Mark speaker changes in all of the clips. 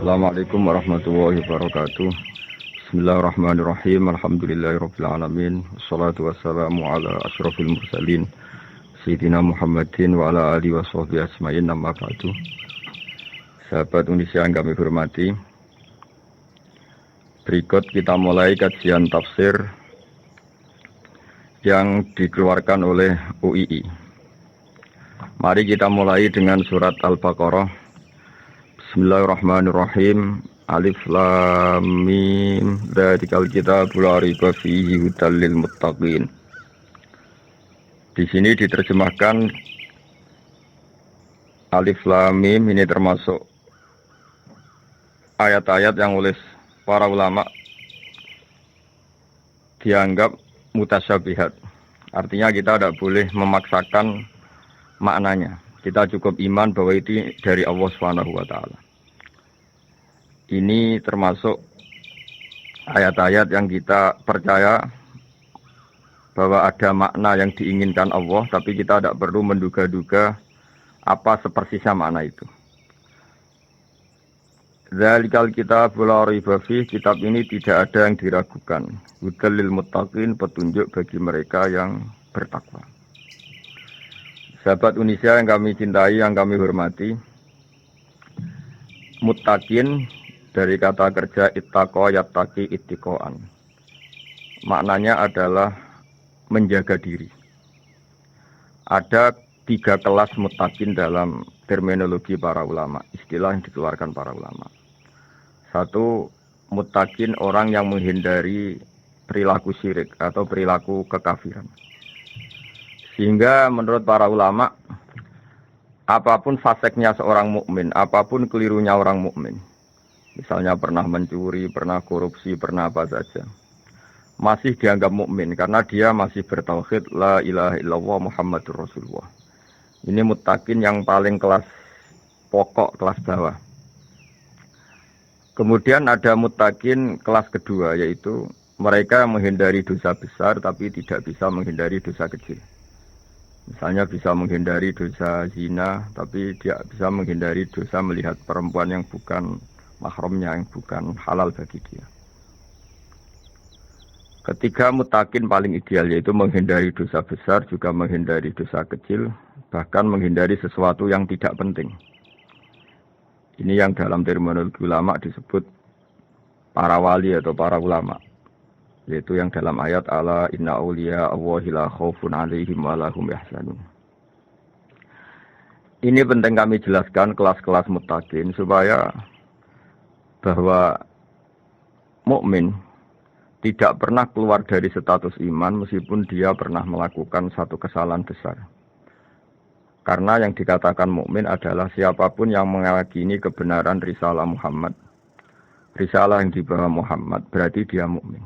Speaker 1: Assalamualaikum warahmatullahi wabarakatuh. Bismillahirrahmanirrahim. Alhamdulillahirabbil alamin. Wassalatu wassalamu ala asyrofil mursalin Sayyidina Muhammadin wa ala alihi washabbihi ajmain. Amma ba'du. Sahabat Indonesia yang kami hormati, berikut kita mulai kajian tafsir yang dikeluarkan oleh UII. Mari kita mulai dengan surat Al-Baqarah. Bismillahirrahmanirrahim. Alif lam mim. Dzalikal kitabul la raiba fihi hudal lil muttaqin. Di sini diterjemahkan Alif lam mim ini termasuk ayat-ayat yang oleh para ulama dianggap mutasyabihat. Artinya kita tidak boleh memaksakan maknanya. Kita cukup iman bahwa itu dari Allah Subhanahu wa taala. Ini termasuk ayat-ayat yang kita percaya bahwa ada makna yang diinginkan Allah, tapi kita tidak perlu menduga-duga apa sepersisnya makna itu. Dzalikal kitabul la raiba fihi, kitab ini tidak ada yang diragukan. Hudal lil muttaqin, petunjuk bagi mereka yang bertakwa. Sahabat Indonesia yang kami cintai, yang kami hormati, muttaqin dari kata kerja ittaqa yattaqi ittiqaan. Maknanya adalah menjaga diri. Ada 3 kelas muttaqin dalam terminologi para ulama, istilah yang dikeluarkan para ulama. 1, muttaqin orang yang menghindari perilaku syirik atau perilaku kekafiran. Sehingga menurut para ulama, apapun faseknya seorang mukmin, apapun kelirunya orang mukmin, misalnya pernah mencuri, pernah korupsi, pernah apa saja, masih dianggap mukmin karena dia masih bertauhid la ilaha illallah Muhammadur Rasulullah. Ini muttaqin yang paling kelas pokok, kelas bawah. Kemudian ada muttaqin kelas kedua, yaitu mereka menghindari dosa besar tapi tidak bisa menghindari dosa kecil. Misalnya bisa menghindari dosa zina, tapi dia bisa menghindari dosa melihat perempuan yang bukan mahramnya, yang bukan halal bagi dia. Ketiga muttaqin paling ideal, yaitu menghindari dosa besar, juga menghindari dosa kecil, bahkan menghindari sesuatu yang tidak penting. Ini yang dalam terminologi ulama disebut para wali atau para ulama, yaitu yang dalam ayat ala inna awliya Allahi la khaufun alaihim wa lahum yahzanun. Ini penting kami jelaskan kelas-kelas muttaqin supaya bahwa mukmin tidak pernah keluar dari status iman meskipun dia pernah melakukan satu kesalahan besar. Karena yang dikatakan mukmin adalah siapapun yang meyakini kebenaran risalah Muhammad, risalah yang dibawa Muhammad, berarti dia mukmin.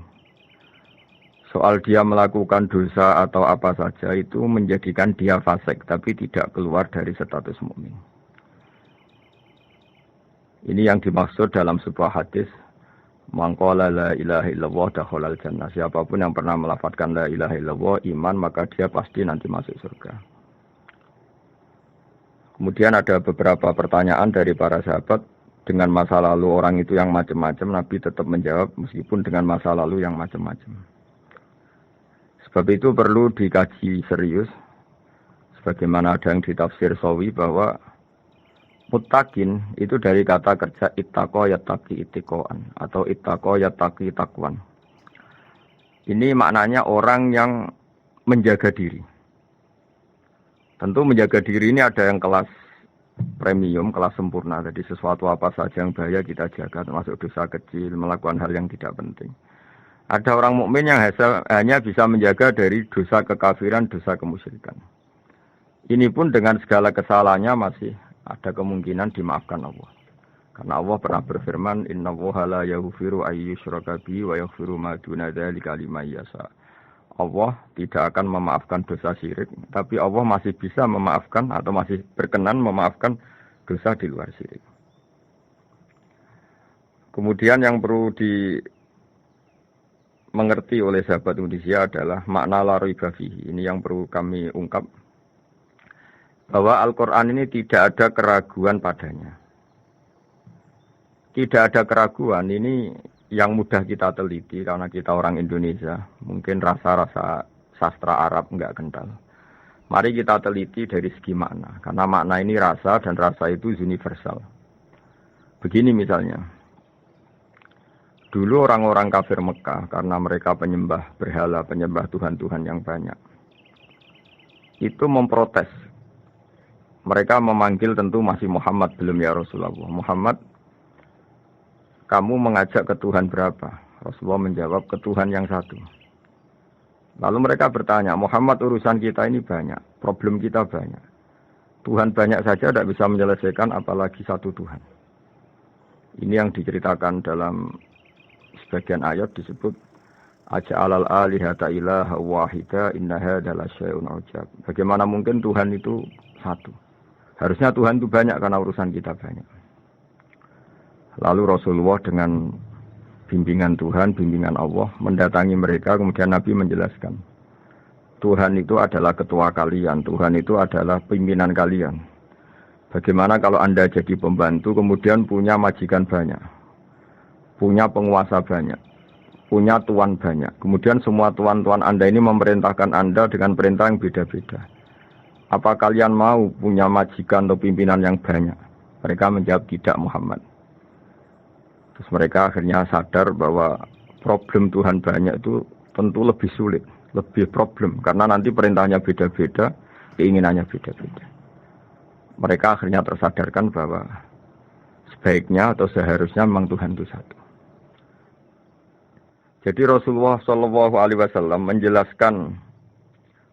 Speaker 1: Soal dia melakukan dosa atau apa saja itu menjadikan dia fasik, tapi tidak keluar dari status mukmin. Ini yang dimaksud dalam sebuah hadis, man qala la ilaha illallah dakhalal jannah. Siapapun yang pernah melafadzkan la ilaha illallah iman, maka dia pasti nanti masuk surga. Kemudian ada beberapa pertanyaan dari para sahabat dengan masa lalu orang itu yang macam-macam, Nabi tetap menjawab meskipun dengan masa lalu yang macam-macam. Sebab itu perlu dikaji serius, sebagaimana ada yang ditafsir Sawi bahwa muttaqin itu dari kata kerja ittaqa yattaqi ittiqaan atau ittaqa yattaqi taqwan. Ini maknanya orang yang menjaga diri. Tentu menjaga diri ini ada yang kelas premium, kelas sempurna. Jadi sesuatu apa saja yang bahaya kita jaga, termasuk dosa kecil, melakukan hal yang tidak penting. Ada orang mukmin yang hanya bisa menjaga dari dosa kekafiran, dosa kemusyrikan. Ini pun dengan segala kesalahannya masih ada kemungkinan dimaafkan Allah. Karena Allah pernah berfirman, innallaha la yaghfiru ayyushraka bihi wa yaghfiru ma duna dzalika liman yasha. Allah tidak akan memaafkan dosa syirik, tapi Allah masih bisa memaafkan atau masih berkenan memaafkan dosa di luar syirik. Kemudian yang perlu dimengerti oleh sahabat Indonesia adalah makna la raiba fihi. Ini yang perlu kami ungkap, bahwa Al-Quran ini tidak ada keraguan padanya. tidak ada keraguan. Ini yang mudah kita teliti karena kita orang Indonesia. Mungkin rasa-rasa sastra Arab enggak kental. Mari kita teliti dari segi makna. Karena makna ini rasa dan rasa itu universal. Begini misalnya. Dulu orang-orang kafir Mekah karena mereka penyembah berhala, penyembah Tuhan-Tuhan yang banyak. Itu memprotes. Mereka memanggil tentu masih Muhammad, belum ya Rasulullah. Muhammad, kamu mengajak ke Tuhan berapa? Rasulullah menjawab, ke Tuhan yang satu. Lalu mereka bertanya, Muhammad urusan kita ini banyak, problem kita banyak. Tuhan banyak saja tidak bisa menyelesaikan, apalagi satu Tuhan. Ini yang diceritakan dalam sebagian ayat disebut, Aja'alal alihata ilaha wahida inna hadza lasyai'un ujab. Bagaimana mungkin Tuhan itu satu? Harusnya Tuhan itu banyak karena urusan kita banyak. Lalu Rasulullah dengan bimbingan Tuhan, bimbingan Allah mendatangi mereka, kemudian Nabi menjelaskan. Tuhan itu adalah ketua kalian, Tuhan itu adalah pimpinan kalian. Bagaimana kalau Anda jadi pembantu, kemudian punya majikan banyak, punya penguasa banyak, punya tuan banyak. Kemudian semua tuan-tuan Anda ini memerintahkan Anda dengan perintah yang beda-beda. Apa kalian mau punya majikan atau pimpinan yang banyak? Mereka menjawab tidak Muhammad. Terus mereka akhirnya sadar bahwa problem Tuhan banyak itu tentu lebih sulit, lebih problem. Karena nanti perintahnya beda-beda, keinginannya beda-beda. Mereka akhirnya tersadarkan bahwa sebaiknya atau seharusnya memang Tuhan itu satu. Jadi Rasulullah SAW menjelaskan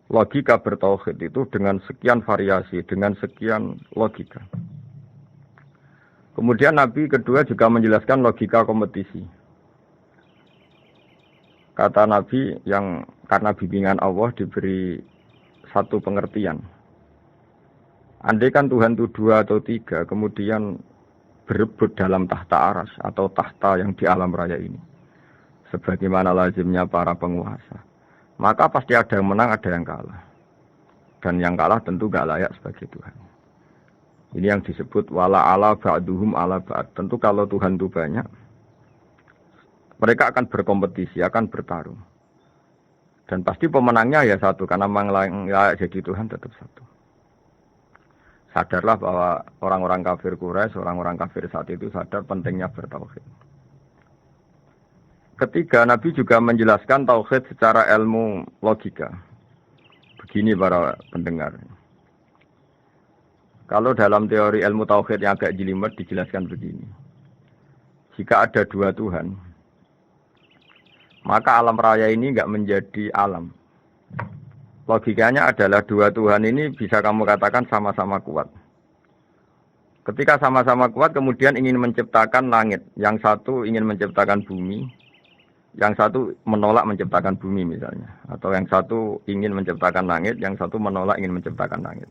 Speaker 1: logika bertauhid itu dengan sekian variasi, dengan sekian logika. Kemudian Nabi kedua juga menjelaskan logika kompetisi. Kata Nabi yang karena bimbingan Allah diberi satu pengertian. Andai kan Tuhan itu 2 atau 3, kemudian berebut dalam tahta aras atau tahta yang di alam raya ini. Sebagaimana lazimnya para penguasa. Maka pasti ada yang menang, ada yang kalah. Dan yang kalah tentu gak layak sebagai Tuhan. Ini yang disebut wala ala ba'duhum ala ba'd. Tentu kalau Tuhan itu banyak, mereka akan berkompetisi, akan bertarung. Dan pasti pemenangnya ya satu, karena memang layak jadi Tuhan tetap satu. Sadarlah bahwa orang-orang kafir Quraisy, orang-orang kafir saat itu sadar pentingnya bertauhid. Ketiga, Nabi juga menjelaskan tauhid secara ilmu logika. Begini para pendengar. Kalau dalam teori ilmu tauhid yang agak jelimet dijelaskan begini. Jika ada 2 Tuhan, maka alam raya ini enggak menjadi alam. Logikanya adalah 2 Tuhan ini bisa kamu katakan sama-sama kuat. Ketika sama-sama kuat kemudian ingin menciptakan langit. Yang satu ingin menciptakan bumi. Yang satu menolak menciptakan bumi misalnya. Atau yang satu ingin menciptakan langit, yang satu menolak ingin menciptakan langit.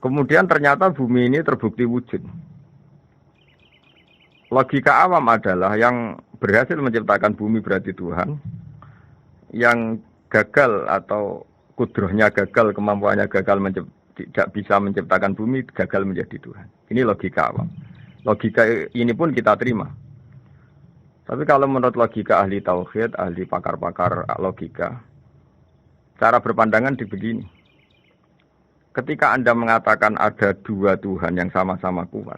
Speaker 1: Kemudian ternyata bumi ini terbukti wujud. Logika awam adalah yang berhasil menciptakan bumi berarti Tuhan. Yang gagal atau kudrohnya gagal, kemampuannya gagal tidak bisa menciptakan bumi, gagal menjadi Tuhan. Ini logika awam. Logika ini pun kita terima. Tapi kalau menurut logika ahli tauhid, ahli pakar-pakar logika, cara berpandangan begini. Ketika Anda mengatakan ada 2 Tuhan yang sama-sama kuat,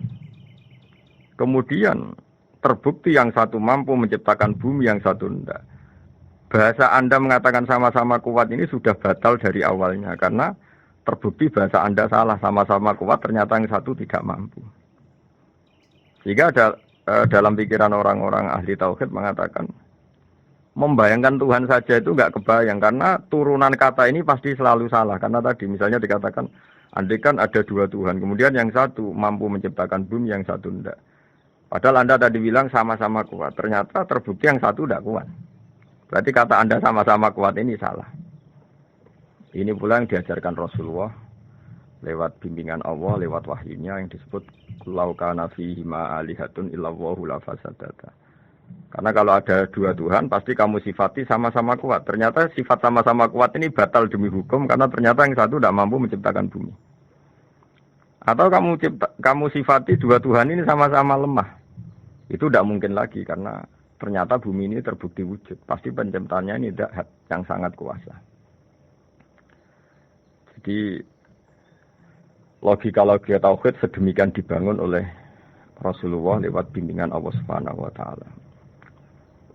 Speaker 1: kemudian terbukti yang satu mampu menciptakan bumi, yang satu tidak. Bahasa Anda mengatakan sama-sama kuat ini sudah batal dari awalnya, karena terbukti bahasa Anda salah, sama-sama kuat ternyata yang satu tidak mampu. Sehingga dalam pikiran orang-orang ahli tauhid mengatakan membayangkan Tuhan saja itu enggak kebayang karena turunan kata ini pasti selalu salah. Karena tadi misalnya dikatakan andai kan ada 2 Tuhan, kemudian yang satu mampu menciptakan bumi, yang satu tidak. Padahal Anda tadi bilang sama-sama kuat, ternyata terbukti yang satu tidak kuat. Berarti kata Anda sama-sama kuat ini salah. Ini pula yang diajarkan Rasulullah lewat bimbingan Allah, lewat wahyunya yang disebut Lau kana fihi ma alihatun illallahu la fasadata. Karena kalau ada 2 Tuhan, pasti kamu sifati sama-sama kuat. Ternyata sifat sama-sama kuat ini batal demi hukum, karena ternyata yang satu tidak mampu menciptakan bumi. Atau kamu sifati 2 Tuhan ini sama-sama lemah. Itu tidak mungkin lagi karena ternyata bumi ini terbukti wujud. Pasti penciptanya ini zat yang sangat kuasa. Jadi logika-logika tauhid sedemikian dibangun oleh Rasulullah lewat bimbingan Allah Subhanahu wa taala.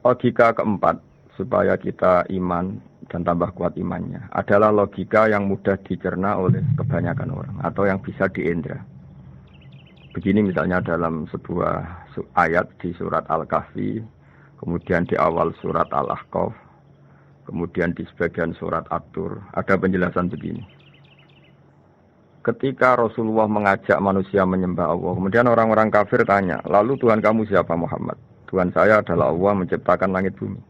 Speaker 1: Logika keempat supaya kita iman dan tambah kuat imannya adalah logika yang mudah dicerna oleh kebanyakan orang atau yang bisa diindra. Begini misalnya dalam sebuah ayat di surat Al-Kahfi, kemudian di awal surat Al-Ahqaf, kemudian di sebagian surat At-Tur, ada penjelasan begini. Ketika Rasulullah mengajak manusia menyembah Allah, kemudian orang-orang kafir tanya, lalu Tuhan kamu siapa Muhammad? Tuhan saya adalah Allah menciptakan langit bumi.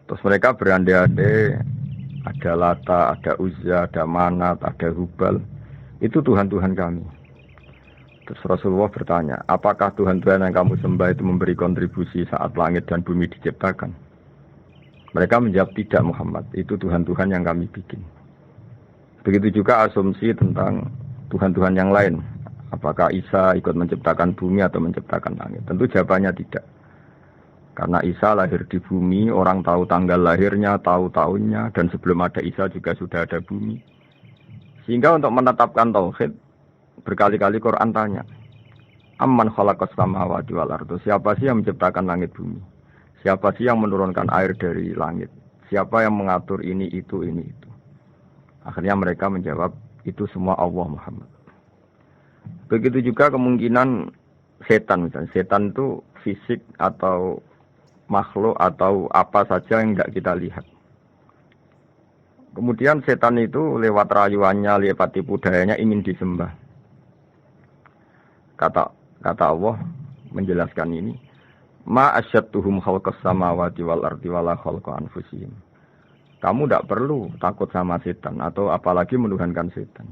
Speaker 1: Terus mereka berandai-andai, ada Lata, ada Uzza, ada Manat, ada Hubal. Itu Tuhan-Tuhan kami. Terus Rasulullah bertanya, apakah Tuhan-Tuhan yang kamu sembah itu memberi kontribusi saat langit dan bumi diciptakan? Mereka menjawab, tidak Muhammad, itu Tuhan-Tuhan yang kami bikin. Begitu juga asumsi tentang Tuhan-Tuhan yang lain. Apakah Isa ikut menciptakan bumi atau menciptakan langit? Tentu jawabannya tidak. Karena Isa lahir di bumi, orang tahu tanggal lahirnya, tahu tahunnya, dan sebelum ada Isa juga sudah ada bumi. Sehingga untuk menetapkan tauhid, berkali-kali Quran tanya, Amman khalaqas samawati wal ardh. Siapa sih yang menciptakan langit bumi? Siapa sih yang menurunkan air dari langit? Siapa yang mengatur ini, itu, ini, itu? Akhirnya mereka menjawab, itu semua Allah Muhammad. Begitu juga kemungkinan setan misalnya. Setan itu fisik atau makhluk atau apa saja yang tidak kita lihat. Kemudian setan itu lewat rayuannya, lewat tipu dayanya ingin disembah. Kata Allah menjelaskan ini, Ma asyadtuhum khalqas samawati wal ardi wala khalqa anfusihim. Kamu tidak perlu takut sama setan atau apalagi menuhankan setan.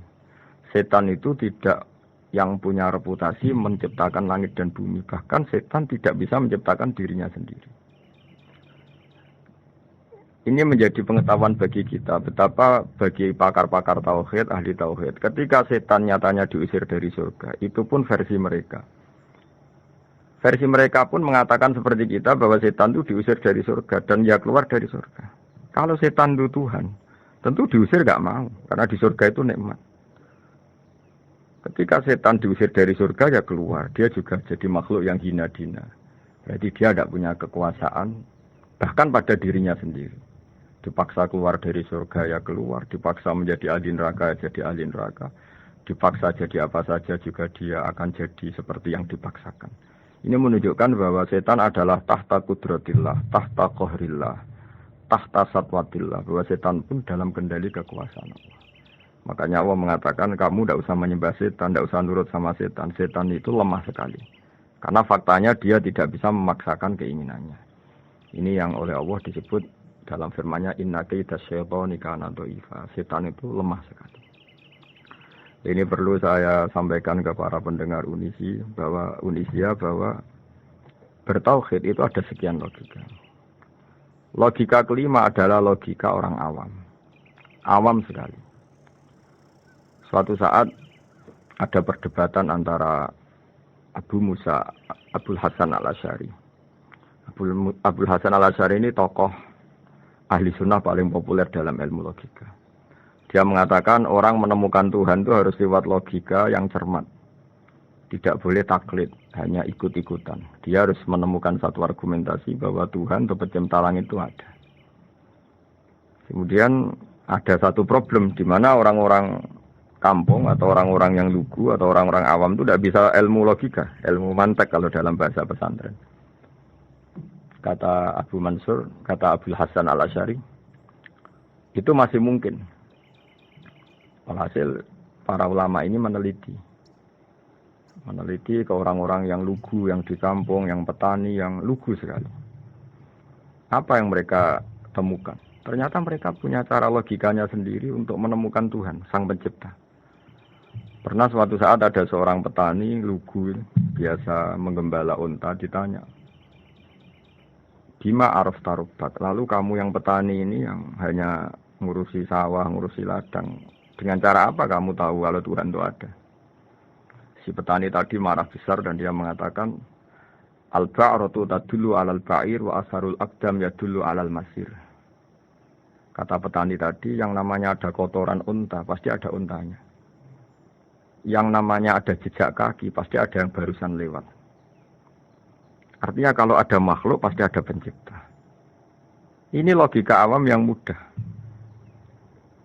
Speaker 1: Setan itu tidak yang punya reputasi menciptakan langit dan bumi. Bahkan setan tidak bisa menciptakan dirinya sendiri. Ini menjadi pengetahuan bagi kita. Betapa bagi pakar-pakar tauhid, ahli tauhid. Ketika setan nyatanya diusir dari surga. Itu pun versi mereka. Versi mereka pun mengatakan seperti kita bahwa setan itu diusir dari surga. Dan dia keluar dari surga. Kalau setan itu Tuhan, tentu diusir gak mau. Karena di surga itu nikmat. Ketika setan diusir dari surga, ya keluar. Dia juga jadi makhluk yang hina-dina. Berarti dia tidak punya kekuasaan, bahkan pada dirinya sendiri. Dipaksa keluar dari surga, ya keluar. Dipaksa menjadi ahli neraka, ya jadi ahli neraka. Dipaksa jadi apa saja, juga dia akan jadi seperti yang dipaksakan. Ini menunjukkan bahwa setan adalah tahta kudratillah, tahta qahrillah, tahta satwatillah, bahwa setan pun dalam kendali kekuasaan Allah. Makanya Allah mengatakan kamu tidak usah menyembah setan, tidak usah nurut sama setan. Setan itu lemah sekali. Karena faktanya dia tidak bisa memaksakan keinginannya. Ini yang oleh Allah disebut dalam firman-Nya inna kaida syaitani kana dhaifa. Setan itu lemah sekali. Ini perlu saya sampaikan ke para pendengar Unisia bahwa bertauhid itu ada sekian logika. Logika kelima adalah logika orang awam. Awam sekali. Suatu saat ada perdebatan antara Abul Hasan al-Asy'ari. Abul Hasan al-Asy'ari ini tokoh ahli sunnah paling populer dalam ilmu logika. Dia mengatakan orang menemukan Tuhan itu harus lewat logika yang cermat. Tidak boleh taklid, hanya ikut-ikutan. Dia harus menemukan satu argumentasi bahwa Tuhan atau pencipta langit itu ada. Kemudian ada satu problem di mana orang-orang kampung atau orang-orang yang lugu atau orang-orang awam itu tidak bisa ilmu logika, ilmu mantek kalau dalam bahasa pesantren. Kata Abu Mansur, kata Abul Hasan al-Asy'ari, itu masih mungkin. Alhasil para ulama ini meneliti ke orang-orang yang lugu, yang di kampung, yang petani, yang lugu sekali. Apa yang mereka temukan? Ternyata mereka punya cara logikanya sendiri untuk menemukan Tuhan, Sang Pencipta. Pernah suatu saat ada seorang petani lugu, biasa menggembala unta, ditanya, Bima araf tarubat, lalu kamu yang petani ini yang hanya ngurusi sawah, ngurusi ladang, dengan cara apa kamu tahu kalau Tuhan itu ada? Si petani tadi marah besar dan dia mengatakan, Al-ba'ratu tadullu 'alal ba'ir wa asharul aqdam yadullu 'alal masir. Kata petani tadi, yang namanya ada kotoran unta, pasti ada untanya. Yang namanya ada jejak kaki, pasti ada yang barusan lewat. Artinya kalau ada makhluk, pasti ada pencipta. Ini logika awam yang mudah.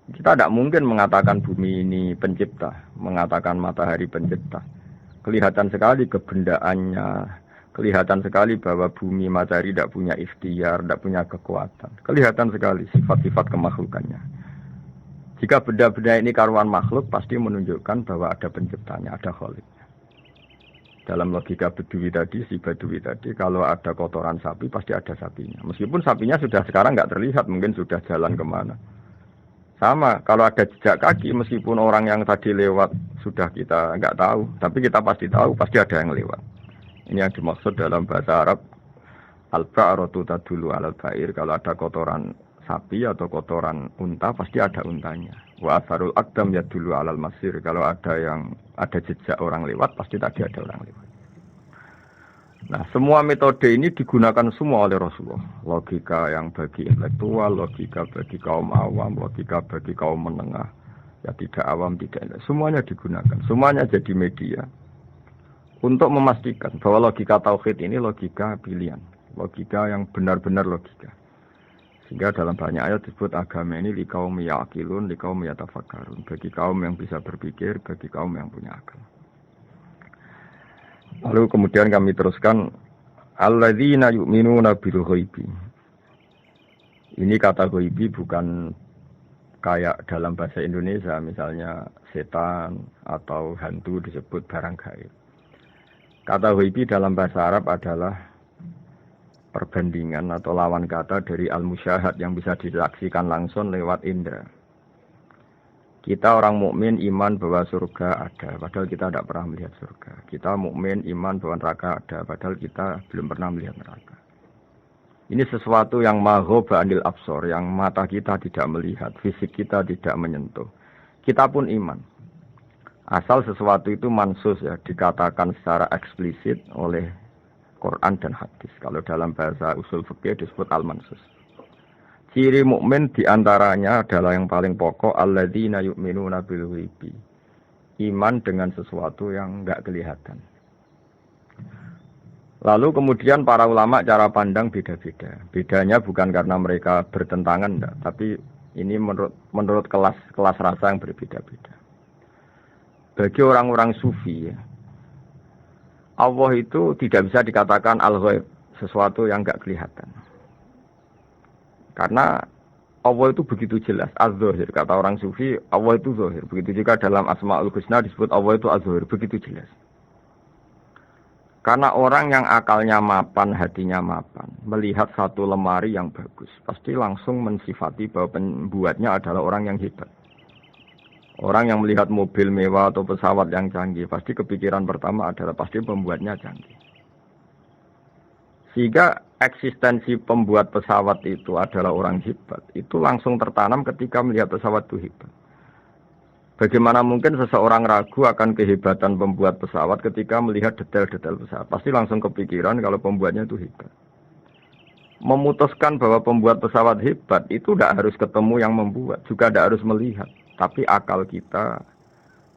Speaker 1: Kita tidak mungkin mengatakan bumi ini pencipta, mengatakan matahari pencipta. Kelihatan sekali kebendaannya, kelihatan sekali bahwa bumi matahari tidak punya ikhtiar, tidak punya kekuatan. Kelihatan sekali sifat-sifat kemakhlukannya. Jika benda-benda ini karuan makhluk, pasti menunjukkan bahwa ada penciptanya, ada khaliknya. Dalam logika Bedui tadi, si Bedui tadi, kalau ada kotoran sapi, pasti ada sapinya. Meskipun sapinya sudah sekarang nggak terlihat, mungkin sudah jalan kemana. Sama, kalau ada jejak kaki, meskipun orang yang tadi lewat sudah kita nggak tahu, tapi kita pasti tahu, pasti ada yang lewat. Ini yang dimaksud dalam bahasa Arab, al-ba'ratu tadullu 'alal ba'ir. Kalau ada kotoran sapi atau kotoran unta, pasti ada untanya. Wa asharul aqdam yadullu 'alal masir. Kalau ada jejak orang lewat, pasti tadi ada orang lewat. Nah, semua metode ini digunakan semua oleh Rasulullah. Logika yang bagi intelektual, logika bagi kaum awam, logika bagi kaum menengah. Ya tidak awam, tidak. Semuanya digunakan. Semuanya jadi media untuk memastikan bahwa logika tauhid ini logika pilihan. Logika yang benar-benar logika. Sehingga dalam banyak ayat disebut agama ini li kaum yaqilun, li kaum yatafakkarun. Bagi kaum yang bisa berpikir, bagi kaum yang punya akal. Lalu kemudian kami teruskan alladzina yu'minuna bil ghaibi. Ini kata ghaibi bukan kayak dalam bahasa Indonesia misalnya setan atau hantu disebut barang gaib. Kata ghaibi dalam bahasa Arab adalah perbandingan atau lawan kata dari al-musyahad yang bisa disaksikan langsung lewat indera. Kita orang mukmin iman bahwa surga ada, padahal kita tidak pernah melihat surga. Kita mukmin iman bahwa neraka ada, padahal kita belum pernah melihat neraka. Ini sesuatu yang maghoba anil absor, yang mata kita tidak melihat, fisik kita tidak menyentuh. Kita pun iman. Asal sesuatu itu mansus ya, dikatakan secara eksplisit oleh Quran dan hadis. Kalau dalam bahasa usul fikih disebut al-mansus. Ciri mukmin diantaranya adalah yang paling pokok alladzina yu'minuna bil ghaibi. Iman dengan sesuatu yang enggak kelihatan. Lalu kemudian para ulama cara pandang beda-beda. Bedanya bukan karena mereka bertentangan enggak, tapi ini menurut kelas rasa yang berbeda-beda. Bagi orang-orang sufi ya, Allah itu tidak bisa dikatakan al-ghaib, sesuatu yang enggak kelihatan. Karena Allah itu begitu jelas, az-zahir. Kata orang sufi, Allah itu zahir. Begitu juga dalam Asma'ul Husna disebut Allah itu az-zahir, begitu jelas. Karena orang yang akalnya mapan, hatinya mapan, melihat satu lemari yang bagus, pasti langsung mensifati bahwa pembuatnya adalah orang yang hebat. Orang yang melihat mobil mewah atau pesawat yang canggih, pasti kepikiran pertama adalah pasti pembuatnya canggih. Sehingga eksistensi pembuat pesawat itu adalah orang hebat, itu langsung tertanam ketika melihat pesawat itu hebat. Bagaimana mungkin seseorang ragu akan kehebatan pembuat pesawat ketika melihat detail-detail pesawat? Pasti langsung kepikiran kalau pembuatnya itu hebat. Memutuskan bahwa pembuat pesawat hebat itu tidak harus ketemu yang membuat, juga tidak harus melihat. Tapi akal kita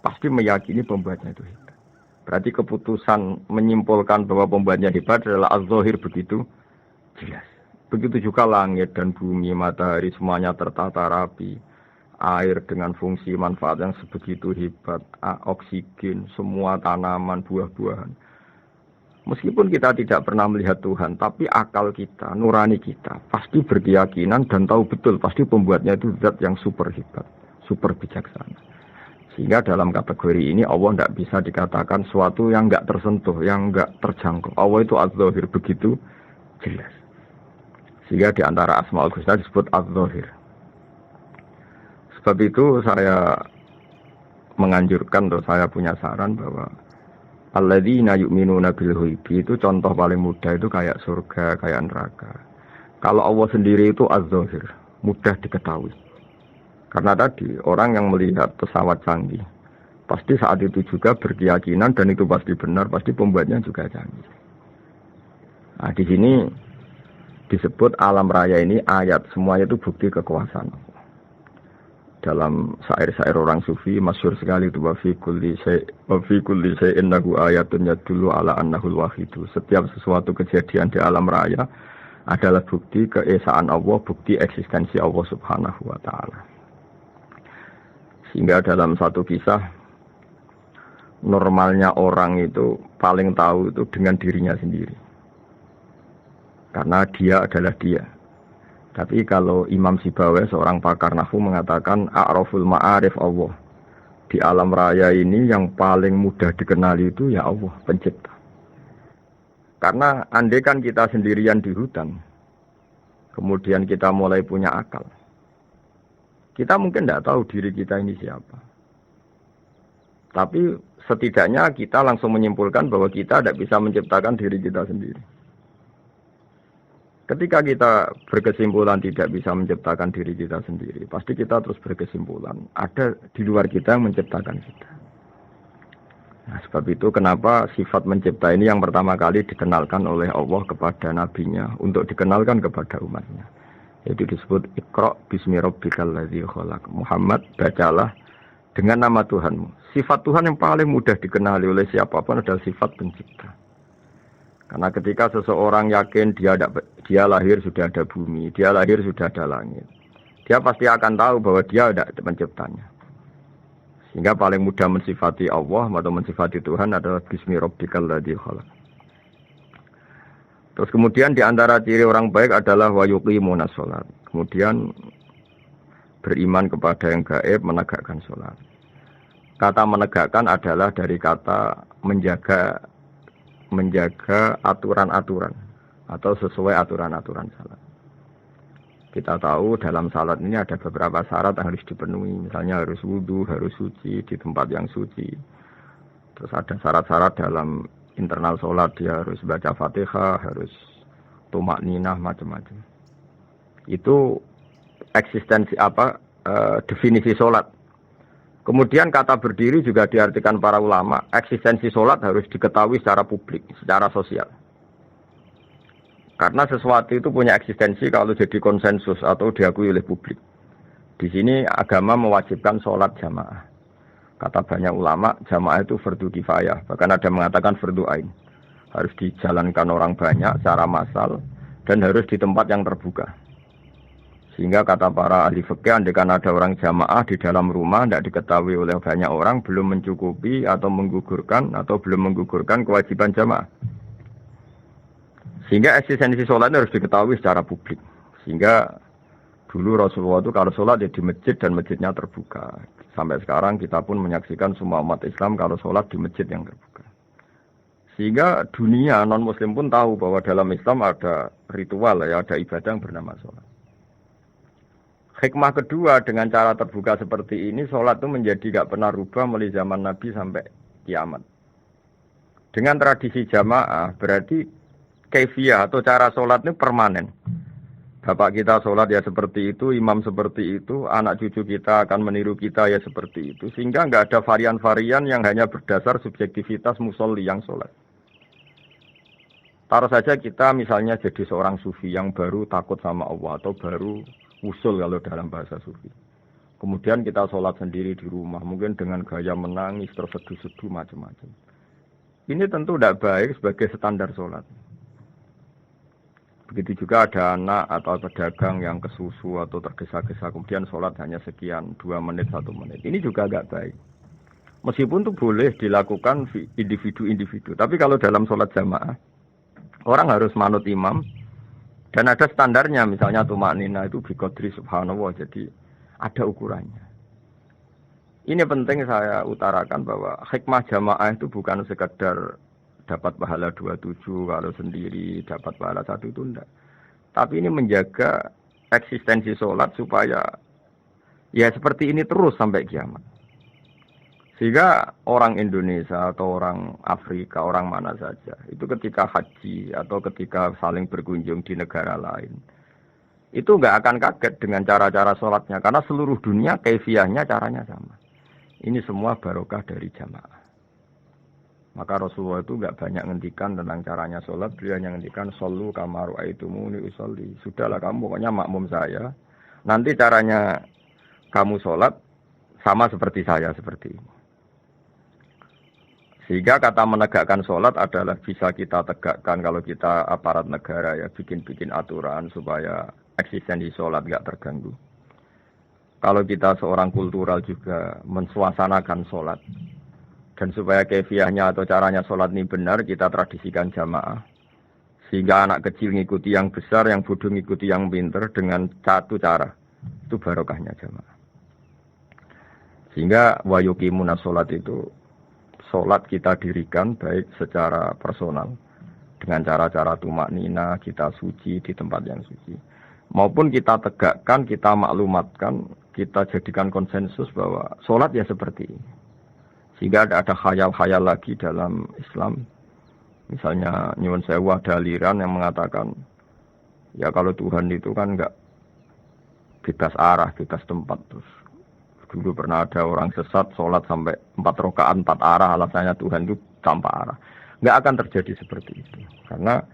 Speaker 1: pasti meyakini pembuatnya itu hebat. Berarti keputusan menyimpulkan bahwa pembuatnya hebat adalah az-zahir begitu jelas. Begitu juga langit dan bumi, matahari semuanya tertata rapi. Air dengan fungsi manfaat yang sebegitu hebat, oksigen, semua tanaman, buah-buahan. Meskipun kita tidak pernah melihat Tuhan, tapi akal kita, nurani kita, pasti berkeyakinan dan tahu betul, pasti pembuatnya itu zat yang super hebat, super bijaksana. Sehingga dalam kategori ini Allah tidak bisa dikatakan suatu yang tidak tersentuh, yang tidak terjangkau. Allah itu az-zahir begitu jelas. Sehingga di antara Asma'ul Husna disebut az-zahir. Sebab itu saya menganjurkan, atau saya punya saran bahwa alladzina yu'minuna bil ghaibi itu contoh paling mudah itu kayak surga, kayak neraka. Kalau Allah sendiri itu az-zahir, mudah diketahui. Karena tadi orang yang melihat pesawat canggih, pasti saat itu juga berkeyakinan dan itu pasti benar, pasti pembuatnya juga canggih. Nah, di sini disebut alam raya ini ayat, semuanya itu bukti kekuasaan. Dalam syair-syair orang sufi masyhur sekali itu wa fi kulli syai'in lahu ayatun yadullu ala annahul wahidu. Setiap sesuatu kejadian di alam raya adalah bukti keesaan Allah, bukti eksistensi Allah Subhanahu wa taala. Sehingga dalam satu kisah normalnya orang itu paling tahu itu dengan dirinya sendiri. Karena dia adalah dia. Tapi kalau Imam Sibawai, seorang pakar nahwu, mengatakan a'raful ma'arif Allah. Di alam raya ini yang paling mudah dikenali itu ya Allah, pencipta. Karena andai kan kita sendirian di hutan, kemudian kita mulai punya akal, kita mungkin tidak tahu diri kita ini siapa. Tapi setidaknya kita langsung menyimpulkan bahwa kita tidak bisa menciptakan diri kita sendiri. Ketika kita berkesimpulan tidak bisa menciptakan diri kita sendiri, pasti kita terus berkesimpulan ada di luar kita yang menciptakan kita. Nah, sebab itu kenapa sifat mencipta ini yang pertama kali dikenalkan oleh Allah kepada nabinya untuk dikenalkan kepada umatnya. Yaitu disebut Iqra bismi rabbikal ladzi khalaq. Muhammad, bacalah dengan nama Tuhanmu. Sifat Tuhan yang paling mudah dikenali oleh siapapun adalah sifat pencipta. Karena ketika seseorang yakin dia lahir sudah ada bumi, dia lahir sudah ada langit, dia pasti akan tahu bahwa dia ada penciptanya. Sehingga paling mudah mensifati Allah atau mensifati Tuhan adalah bismi rabbikal ladzi khalaq. Terus kemudian di antara ciri orang baik adalah wa yuqimunas shalat. Kemudian beriman kepada yang gaib, menegakkan salat. Kata menegakkan adalah dari kata menjaga aturan-aturan atau sesuai aturan-aturan salat. Kita tahu dalam salat ini ada beberapa syarat yang harus dipenuhi. Misalnya harus wudu, harus suci di tempat yang suci. Terus ada syarat-syarat dalam internal salat, dia harus baca Fatihah, harus tumakninah, macam-macam. Itu eksistensi definisi salat. Kemudian kata berdiri juga diartikan para ulama, eksistensi sholat harus diketahui secara publik, secara sosial. Karena sesuatu itu punya eksistensi kalau jadi konsensus atau diakui oleh publik. Di sini agama mewajibkan sholat jamaah. Kata banyak ulama, jamaah itu fardu kifayah. Bahkan ada mengatakan fardu ain. Harus dijalankan orang banyak secara massal dan harus di tempat yang terbuka. Sehingga kata para ahli fikih, andaikan ada orang jamaah di dalam rumah tidak diketahui oleh banyak orang, belum mencukupi atau belum menggugurkan kewajiban jamaah. Sehingga eksistensi sholat harus diketahui secara publik. Sehingga dulu Rasulullah itu kalau sholat ya di masjid dan masjidnya terbuka. Sampai sekarang kita pun menyaksikan semua umat Islam kalau sholat di masjid yang terbuka. Sehingga dunia non-muslim pun tahu bahwa dalam Islam ada ritual, ya, ada ibadah yang bernama sholat. Hikmah kedua dengan cara terbuka seperti ini, sholat itu menjadi gak pernah rubah mulai zaman Nabi sampai kiamat. Dengan tradisi jamaah, berarti kaifiyah atau cara sholat ini permanen. Bapak kita sholat ya seperti itu, imam seperti itu, anak cucu kita akan meniru kita ya seperti itu. Sehingga nggak ada varian-varian yang hanya berdasar subjektivitas musolli yang sholat. Taruh saja kita misalnya jadi seorang sufi yang baru takut sama Allah atau baru usul kalau dalam bahasa sufi. Kemudian kita sholat sendiri di rumah, mungkin dengan gaya menangis, terseduh-seduh, macam-macam. Ini tentu tidak baik sebagai standar sholat. Begitu juga ada anak atau pedagang yang kesusu atau tergesa-gesa, kemudian sholat hanya sekian, 2 menit, 1 menit. Ini juga agak baik. Meskipun itu boleh dilakukan individu-individu. Tapi kalau dalam sholat jamaah, orang harus manut imam, dan ada standarnya, misalnya tumaknina itu biqadri subhanallah, jadi ada ukurannya. Ini penting saya utarakan bahwa hikmah jamaah itu bukan sekedar dapat pahala 27 kalau sendiri, dapat pahala 1 itu enggak. Tapi ini menjaga eksistensi sholat supaya ya seperti ini terus sampai kiamat. Sehingga orang Indonesia atau orang Afrika, orang mana saja, itu ketika haji atau ketika saling berkunjung di negara lain, itu nggak akan kaget dengan cara-cara sholatnya, karena seluruh dunia kaifiyahnya caranya sama. Ini semua barokah dari jamaah. Maka Rasulullah itu enggak banyak ngendikan tentang caranya sholat, beliau hanya ngendikan shollu kama ra'aitumuni usolli. Sudahlah kamu pokoknya makmum saya. Nanti caranya kamu sholat sama seperti saya seperti ini. Sehingga kata menegakkan sholat adalah bisa kita tegakkan kalau kita aparat negara ya bikin-bikin aturan supaya eksistensi sholat enggak terganggu. Kalau kita seorang kultural juga mensuasanakan sholat. Dan supaya kefiahnya atau caranya sholat ini benar, kita tradisikan jamaah. Sehingga anak kecil ngikuti yang besar, yang bodoh ngikuti yang pinter dengan satu cara. Itu barokahnya jamaah. Sehingga wayukimuna sholat itu, sholat kita dirikan baik secara personal. Dengan cara-cara tumak nina, kita suci di tempat yang suci. Maupun kita tegakkan, kita maklumatkan, kita jadikan konsensus bahwa sholat ya seperti ini. Sehingga ada khayal-khayal lagi dalam Islam. Misalnya nyuwun sewu ada aliran yang mengatakan ya kalau Tuhan itu kan enggak bebas arah, bebas tempat. Terus dulu pernah ada orang sesat sholat sampai 4 rakaat 4 arah, alasannya Tuhan itu tanpa arah. Enggak akan terjadi seperti itu. Karena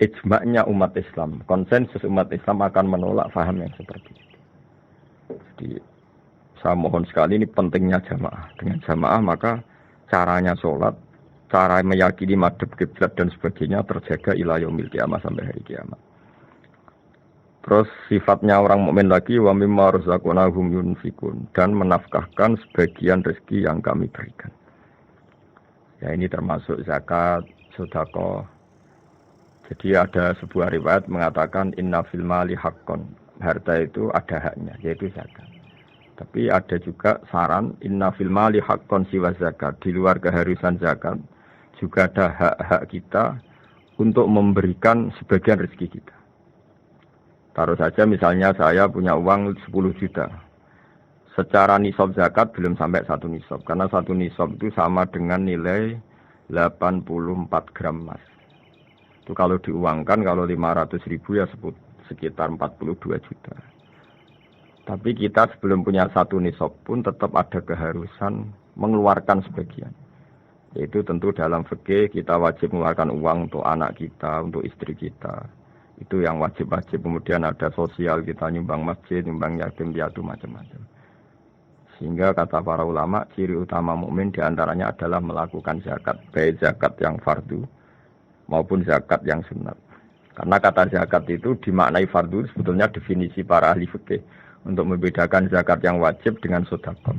Speaker 1: ijma'nya umat Islam, konsensus umat Islam akan menolak faham yang seperti itu. Jadi saya mohon sekali ini pentingnya jamaah. Dengan jamaah maka caranya sholat, cara meyakini madhab kiblat dan sebagainya terjaga ila yaumil qiyamah sampai hari kiamat. Terus sifatnya orang mukmin lagi wa mimma razaqnahum yunfikun dan menafkahkan sebagian rezeki yang kami berikan. Ya ini termasuk zakat, sedekah. Jadi ada sebuah riwayat mengatakan inna fil mali haqqon. Harta itu ada haknya yaitu zakat. Tapi ada juga saran inna fil mali haqqon siwa zakat, di luar keharusan zakat juga ada hak-hak kita untuk memberikan sebagian rezeki kita. Taruh saja misalnya saya punya uang 10 juta. Secara nisab zakat belum sampai 1 nisab karena 1 nisab itu sama dengan nilai 84 gram emas. Itu kalau diuangkan kalau 500.000 ya sekitar 42 juta. Tapi kita sebelum punya 1 nisab pun tetap ada keharusan mengeluarkan sebagian. Yaitu tentu dalam fikih kita wajib mengeluarkan uang untuk anak kita, untuk istri kita. Itu yang wajib-wajib. Kemudian ada sosial, kita nyumbang masjid, nyumbang yatim piatu macam-macam. Sehingga kata para ulama, ciri utama mukmin diantaranya adalah melakukan zakat. Baik zakat yang fardu maupun zakat yang sunat. Karena kata zakat itu dimaknai fardu sebetulnya definisi para ahli fikih. Untuk membedakan zakat yang wajib dengan sedekah.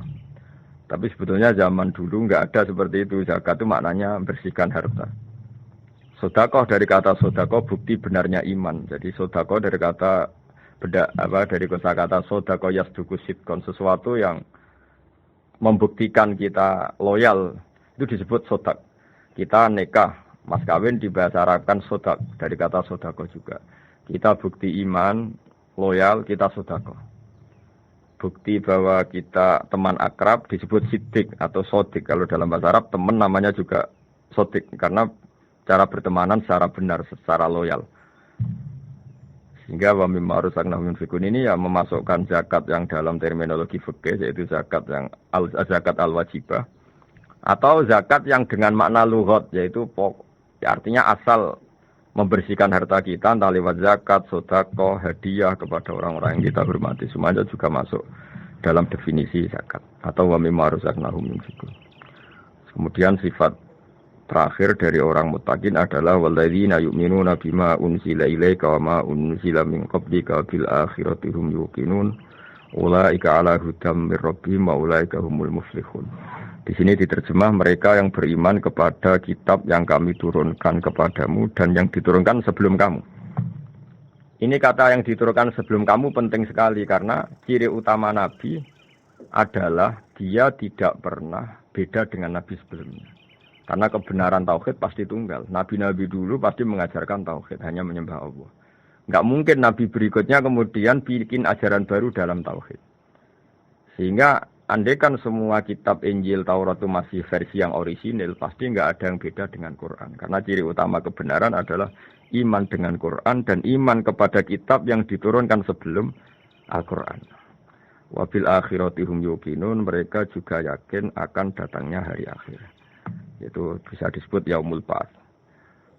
Speaker 1: Tapi sebetulnya zaman dulu enggak ada seperti itu. Zakat itu maknanya bersihkan harta. Sedekah dari kata sedekah bukti benarnya iman. Jadi sedekah dari kata dari kosakata sedekah yasduku sidqon, sesuatu yang membuktikan kita loyal itu disebut sedekah. Kita nikah, mas kawin di bahasa Arab kan sedekah dari kata sedekah juga. Kita bukti iman, loyal, kita sedekah. Bukti bahwa kita teman akrab disebut sidik atau sodik. Kalau dalam bahasa Arab teman namanya juga sodik karena cara bertemanan secara benar, secara loyal. Sehingga wa mimma razaqnahum yunfikun ini ya memasukkan zakat yang dalam terminologi fikih yaitu zakat yang zakat al-wajibah atau zakat yang dengan makna lughat yaitu artinya asal membersihkan harta kita entah lewat zakat, sedekah, hadiah kepada orang-orang yang kita hormati. Semuanya juga masuk dalam definisi zakat atau wa mimma razaqnahum yunfikun. Kemudian sifat terakhir dari orang muttaqin adalah walladzina yu'minuna bima unzila ilaika wa ma unzila min qablika bil akhirati hum yuqinun ulaika ala hudam mir rabbihim wa ulaika humul muflihun. Di sini diterjemah mereka yang beriman kepada kitab yang kami turunkan kepadamu dan yang diturunkan sebelum kamu. Ini kata yang diturunkan sebelum kamu penting sekali karena ciri utama Nabi adalah dia tidak pernah beda dengan Nabi sebelumnya. Karena kebenaran tauhid pasti tunggal. Nabi-nabi dulu pasti mengajarkan tauhid, hanya menyembah Allah. Enggak mungkin Nabi berikutnya kemudian bikin ajaran baru dalam tauhid. Sehingga andaikan semua kitab Injil, Taurat itu masih versi yang orisinil, pasti enggak ada yang beda dengan Quran. Karena ciri utama kebenaran adalah iman dengan Quran dan iman kepada kitab yang diturunkan sebelum Al-Quran. Wabil akhirati hum yuqinun, mereka juga yakin akan datangnya hari akhir. Itu bisa disebut yaumul ba'ats.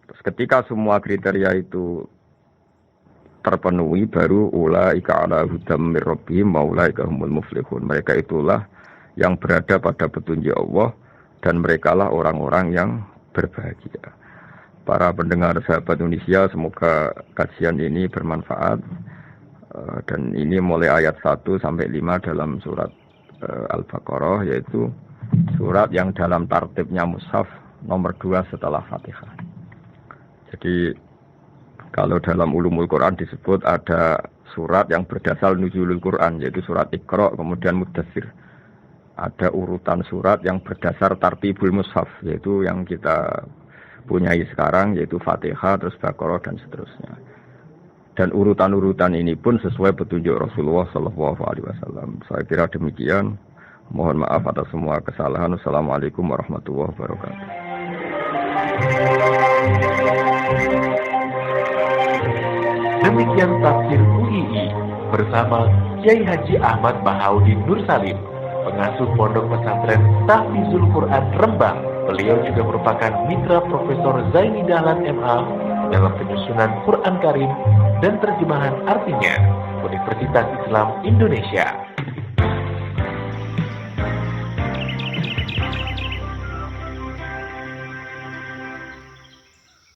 Speaker 1: Terus ketika semua kriteria itu terpenuhi, baru ulaika ala hudam mir rabbihim wa ulaika humul muflihun. Mereka itulah yang berada pada petunjuk Allah dan merekalah orang-orang yang berbahagia. Para pendengar sahabat Indonesia, semoga kajian ini bermanfaat. Dan ini mulai ayat 1 sampai 5 dalam surat Al-Baqarah, yaitu surat yang dalam tartibnya mushaf nomor 2 setelah Fatihah. Jadi kalau dalam ulumul Quran disebut ada surat yang berdasar nuzulul Quran, yaitu surat Iqra, kemudian Mudaththir. Ada urutan surat yang berdasar tartibul mushaf, yaitu yang kita punyai sekarang, yaitu Fatihah, terus Baqarah dan seterusnya. Dan urutan-urutan ini pun sesuai petunjuk Rasulullah SAW. Saya kira demikian. Mohon maaf atas semua kesalahan. Wassalamualaikum warahmatullahi wabarakatuh.
Speaker 2: Demikian tafsir UII bersama Kiai Haji Ahmad Bahaudin Nur Salim, pengasuh Pondok Pesantren Tahfizul Quran Rembang. Beliau juga merupakan mitra Profesor Zaini Dahlan MA dalam penyusunan Quran Karim dan terjemahan artinya Universitas Islam Indonesia.